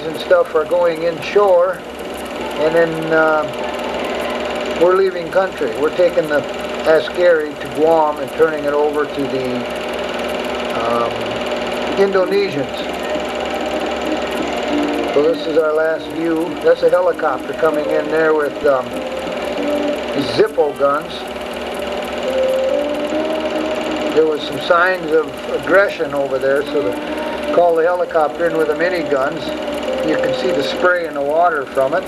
and stuff are going inshore, and then we're leaving country. We're taking the Ascari to Guam and turning it over to the Indonesians. So this is our last view. That's a helicopter coming in there with Zippo guns. There was some signs of aggression over there, so they called the helicopter in with the miniguns. You can see the spray in the water from it.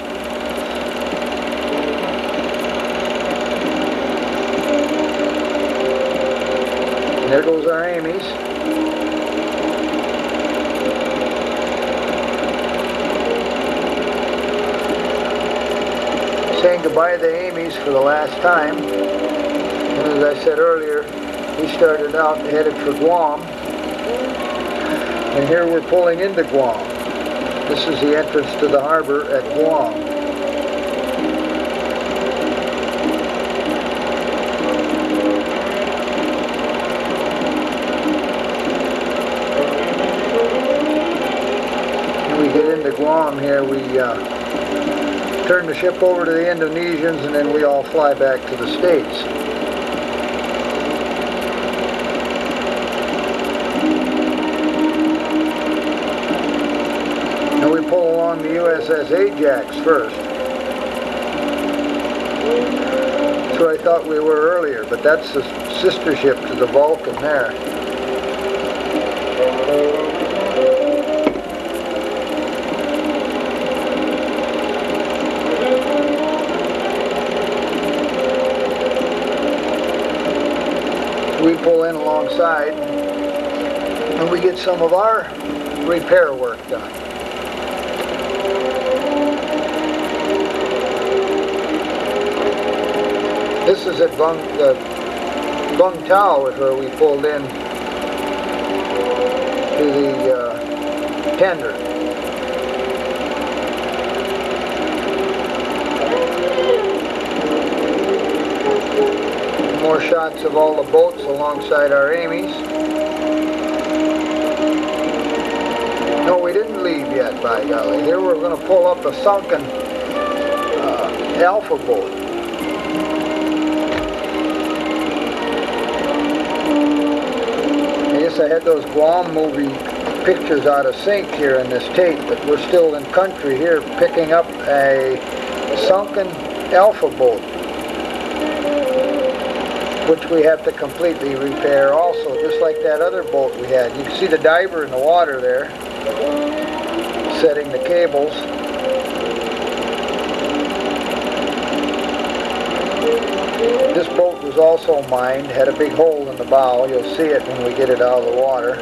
And there goes our Ames. Saying goodbye to the Ames for the last time. And as I said earlier, we started out and headed for Guam. And here we're pulling into Guam. This is the entrance to the harbor at Guam. When we get into Guam here, we turn the ship over to the Indonesians, and then we all fly back to the States. And we pull along the USS Ajax first. That's where I thought we were earlier, but that's the sister ship to the Vulcan there. We pull in alongside and we get some of our repair work done. This is at Vung Tau is where we pulled in to the tender. More shots of all the boats alongside our Ames. No, we didn't leave yet, by golly. Here we're going to pull up a sunken Alpha boat. I guess I had those Guam movie pictures out of sync here in this tape, but we're still in country here picking up a sunken Alpha boat, which we have to completely repair also, just like that other boat we had. You can see the diver in the water there, setting the cables. This boat was also mined, had a big hole in the bow. You'll see it when we get it out of the water.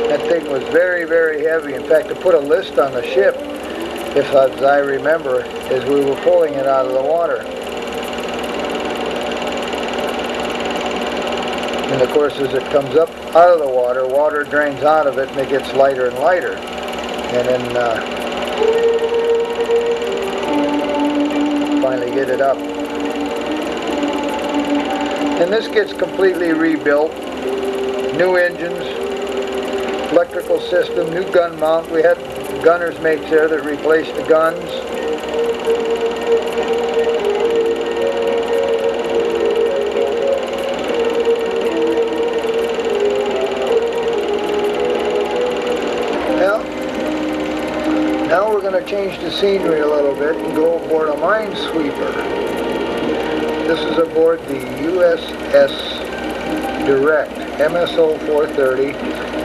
That thing was very, very heavy. In fact, to put a list on the ship, if as I remember, as we were pulling it out of the water. And of course, as it comes up out of the water, water drains out of it and it gets lighter and lighter. And then finally get it up. And this gets completely rebuilt. New engines, electrical system, new gun mount. We had gunners mates there that replaced the guns. Well, now we're going to change the scenery a little bit and go aboard a minesweeper. This is aboard the USS Direct, MSO 430,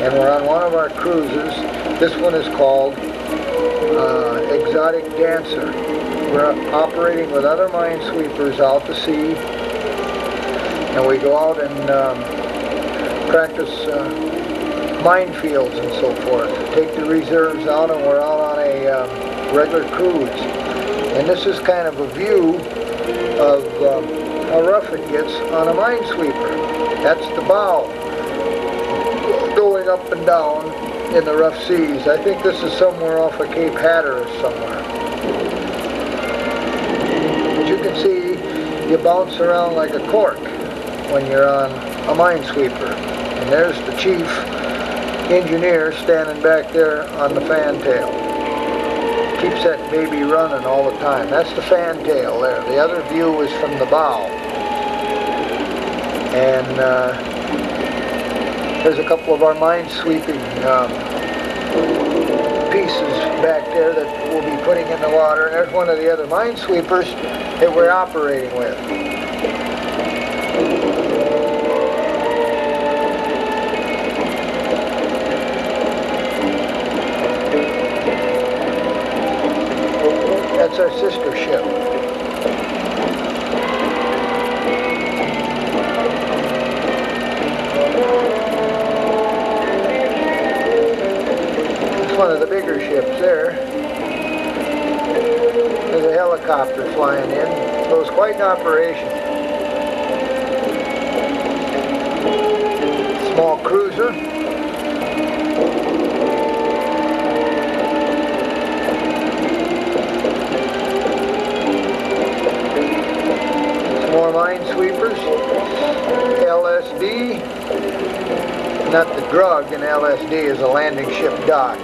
and we're on one of our cruises. This one is called Exotic Dancer. We're operating with other minesweepers out to sea, and we go out and practice minefields and so forth. Take the reserves out, and we're out on a regular cruise. And this is kind of a view of how rough it gets on a minesweeper. That's the bow, going up and down in the rough seas. I think this is somewhere off of Cape Hatteras somewhere. As you can see, you bounce around like a cork when you're on a minesweeper. And there's the chief engineer standing back there on the fantail. Keeps that baby running all the time. That's the fantail there. The other view is from the bow. And there's a couple of our minesweeping pieces back there that we'll be putting in the water. And there's one of the other minesweepers that we're operating with. That's our sister ship. It's one of the bigger ships there. There's a helicopter flying in. So it's quite an operation. Small cruiser. More minesweepers, LSD, not the drug, and LSD is a landing ship dock.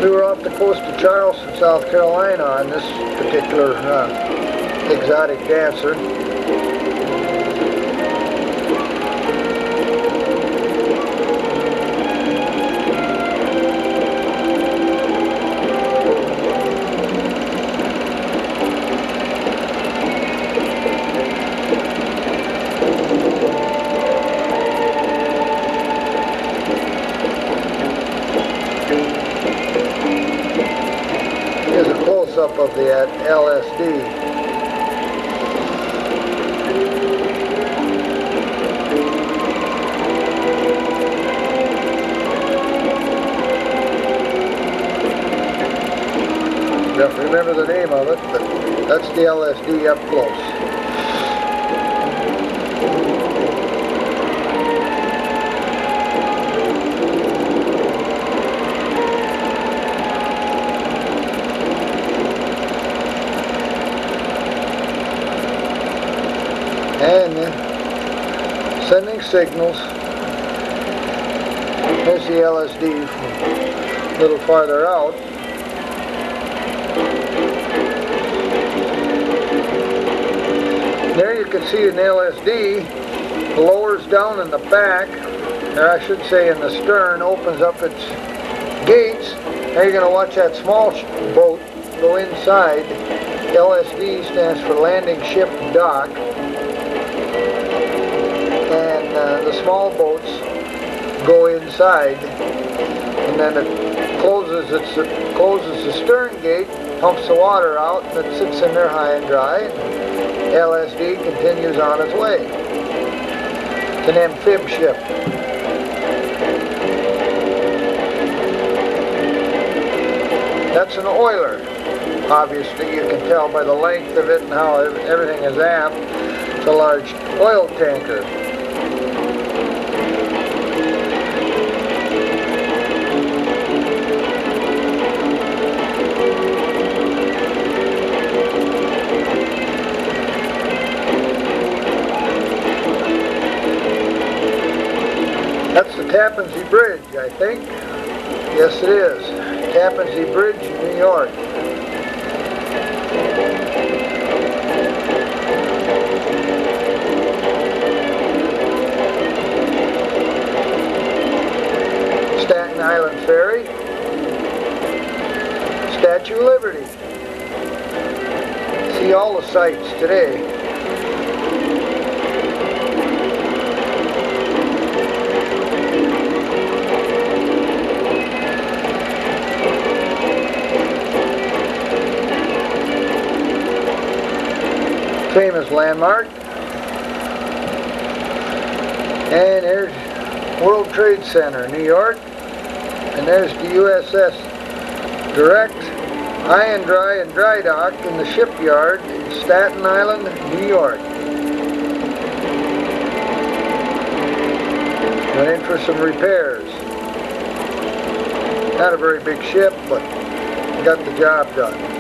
We were off the coast of Charleston, South Carolina on this particular exotic dancer. Here's a close-up of the LSD. You have to remember the name of it, but that's the LSD up close. And sending signals. There's the LSD from a little farther out. There you can see an LSD lowers down in the back, or I should say in the stern, opens up its gates. Now you're going to watch that small boat go inside. LSD stands for Landing Ship Dock. And the small boats go inside, and then it closes the stern gate, pumps the water out, and it sits in there high and dry. And LSD continues on its way. It's an amphib ship. That's an oiler. Obviously, you can tell by the length of it and how everything is aft. It's a large oil tanker. That's the Tappan Zee Bridge, I think. Yes, it is. Tappan Zee Bridge, New York. Staten Island Ferry. Statue of Liberty. See all the sights today. Famous landmark. And there's World Trade Center, New York. And there's the USS Direct High and Dry and Dry Dock in the shipyard in Staten Island, New York. Went in for some repairs. Not a very big ship, but got the job done.